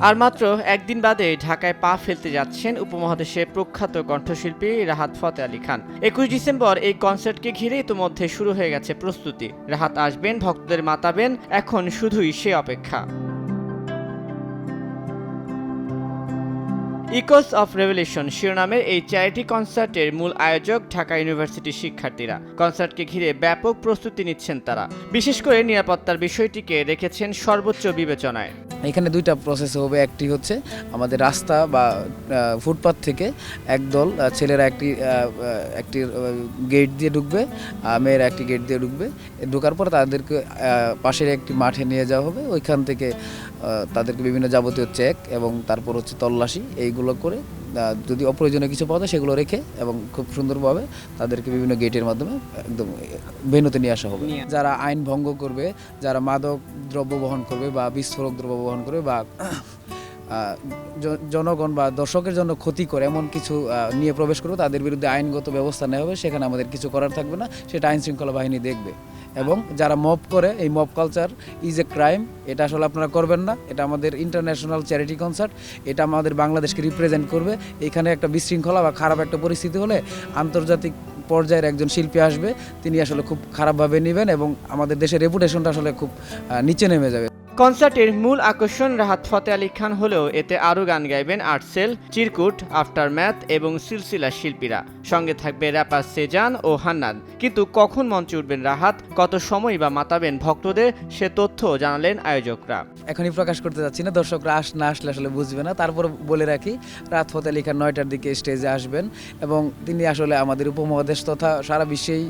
আর মাত্র একদিন বাদে ঢাকায় পা ফেলতে যাচ্ছেন উপমহাদেশের প্রখ্যাত কণ্ঠশিল্পী রাহাত ফতেহ আলী খান। ২১ ডিসেম্বর এই কনসার্টকে ঘিরে ইতোমধ্যে শুরু হয়ে গেছে প্রস্তুতি। রাহাত আসবেন, ভক্তদের মাতাবেন, এখন শুধুই সে অপেক্ষা। ইকোস অফ রেভলিউশন শিরোনামের এই চ্যারিটি কনসার্টের মূল আয়োজক ঢাকা ইউনিভার্সিটির শিক্ষার্থীরা। কনসার্টকে ঘিরে ব্যাপক প্রস্তুতি নিচ্ছেন তারা। বিশেষ করে নিরাপত্তার বিষয়টিকে রেখেছেন সর্বোচ্চ বিবেচনায়। এখানে দুইটা প্রসেস হবে। একটি হচ্ছে আমাদের রাস্তা বা ফুটপাথ থেকে একদল ছেলেরা একটি গেট দিয়ে ঢুকবে, মেয়েরা একটি গেট দিয়ে ঢুকবে। ঢোকার পর তাদেরকে পাশের একটি মাঠে নিয়ে যাওয়া হবে। ওইখান থেকে তাদেরকে বিভিন্ন যাবতীয় চেক এবং তারপর হচ্ছে তল্লাশি এইগুলো করে যদি অপ্রয়োজনীয় কিছু পাওয়া যায় সেগুলো রেখে এবং খুব সুন্দরভাবে তাদেরকে বিভিন্ন গেটের মাধ্যমে একদম ভেন্যুতে নিয়ে আসা হবে। যারা আইন ভঙ্গ করবে, যারা মাদক দ্রব্য বহন করবে বা বিস্ফোরক দ্রব্য বহন করবে বা জনগণ বা দর্শকের জন্য ক্ষতি করে এমন কিছু নিয়ে প্রবেশ করবে, তাদের বিরুদ্ধে আইনগত ব্যবস্থা নেওয়া হবে। সেখানে আমাদের কিছু করার থাকবে না, সেটা আইন শৃঙ্খলা বাহিনী দেখবে। এবং যারা মব করে, এই mob culture is a crime, এটা আসলে আপনারা করবেন না। এটা আমাদের ইন্টারন্যাশনাল চ্যারিটি কনসার্ট, এটা আমাদের বাংলাদেশকে রিপ্রেজেন্ট করবে। এখানে একটা বিশৃঙ্খলা বা খারাপ একটা পরিস্থিতি হলে আন্তর্জাতিক পর্যায়ের একজন শিল্পী আসবে, তিনি আসলে খুব খারাপভাবে নেবেন এবং আমাদের দেশের রেপুটেশনটা আসলে খুব নিচে নেমে যাবে। কনসার্টের মূল আকর্ষণ রাহাত ফতেহ আলী খান হলেও এতে আরও গান গাইবেন আর্টসেল, চিরকুট, আফটারম্যাথ এবং সিলসিলা শিল্পীরা। সঙ্গে থাকবে র্যাপার সেজান ও হান্নান। কিন্তু কখন মঞ্চে উঠবেন রাহাত, কত সময় বা মাতাবেন ভক্তদের, সে তথ্য জানালেন আয়োজকরা। এখনই প্রকাশ করতে যাচ্ছি না, দর্শকরা না আসলে আসলে বুঝবে না। তারপর বলে রাখি, রাহাত ফতেহ আলী খান ৯টার দিকে স্টেজে আসবেন এবং তিনি আসলে আমাদের উপমহাদেশ তথা সারা বিশ্বেই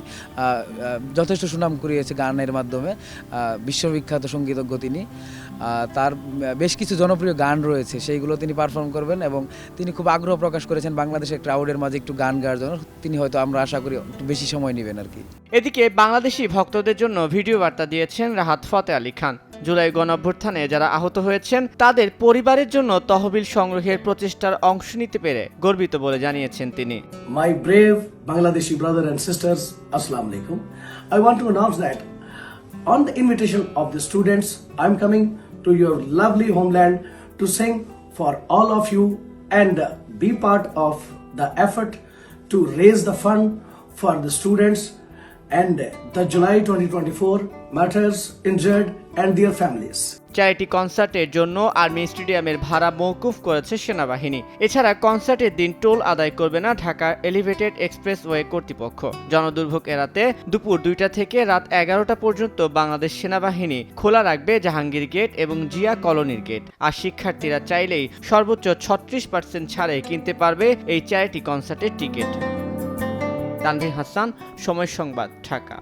যথেষ্ট সুনাম কুড়িয়েছে গানের মাধ্যমে। বিশ্ববিখ্যাত সঙ্গীতজ্ঞ তিনি। তার বেশ কিছু জনপ্রিয় গান রয়েছে, সেইগুলো তিনি পারফর্ম করবেন এবং তিনি খুব আগ্রহ প্রকাশ করেছেন বাংলাদেশের ক্রাউডের মাঝে একটু গান গাওয়ার জন্য। তিনি হয়তো, আমরা আশা করি, একটু বেশি সময় নেবেন আর কি। এদিকে বাংলাদেশি ভক্তদের জন্য ভিডিও বার্তা দিয়েছেন রাহাত ফতেহ আলী খান। জুলাই গণঅভ্যুত্থানে যারা আহত হয়েছেন তাদের পরিবারের জন্য তহবিল সংগ্রহের প্রচেষ্টার অংশ নিতে পেরে গর্বিত বলে জানিয়েছেন তিনি। My brave Bangladeshi brothers and sisters, Assalamu alaikum. I want to announce that on the invitation of the students, I'm coming to your lovely homeland to sing for all of you and be part of the effort to raise the fund for the students and the July 2024 martyrs, injured and their families. Charity কনসার্টের জন্য army স্টেডিয়ামের ভাড়া মওকুফ করেছে সেনাবাহিনী। এছাড়া কনসার্টের দিন toll আদায় করবে না ঢাকার এলিভেটেড এক্সপ্রেসওয়ে কর্তৃপক্ষ। জনদুর্ভোগ এড়াতে দুপুর ২টা থেকে রাত ১১টা পর্যন্ত বাংলাদেশ সেনাবাহিনী খোলা রাখবে জাহাঙ্গীর গেট এবং জিয়া কলোনির গেট। আর শিক্ষার্থীরা চাইলেই সর্বোচ্চ ৩৬% ছাড়ে কিনতে পারবে এই চ্যারিটি কনসার্টের টিকিট। তানভীর হাসান, সময় সংবাদ, ঢাকা।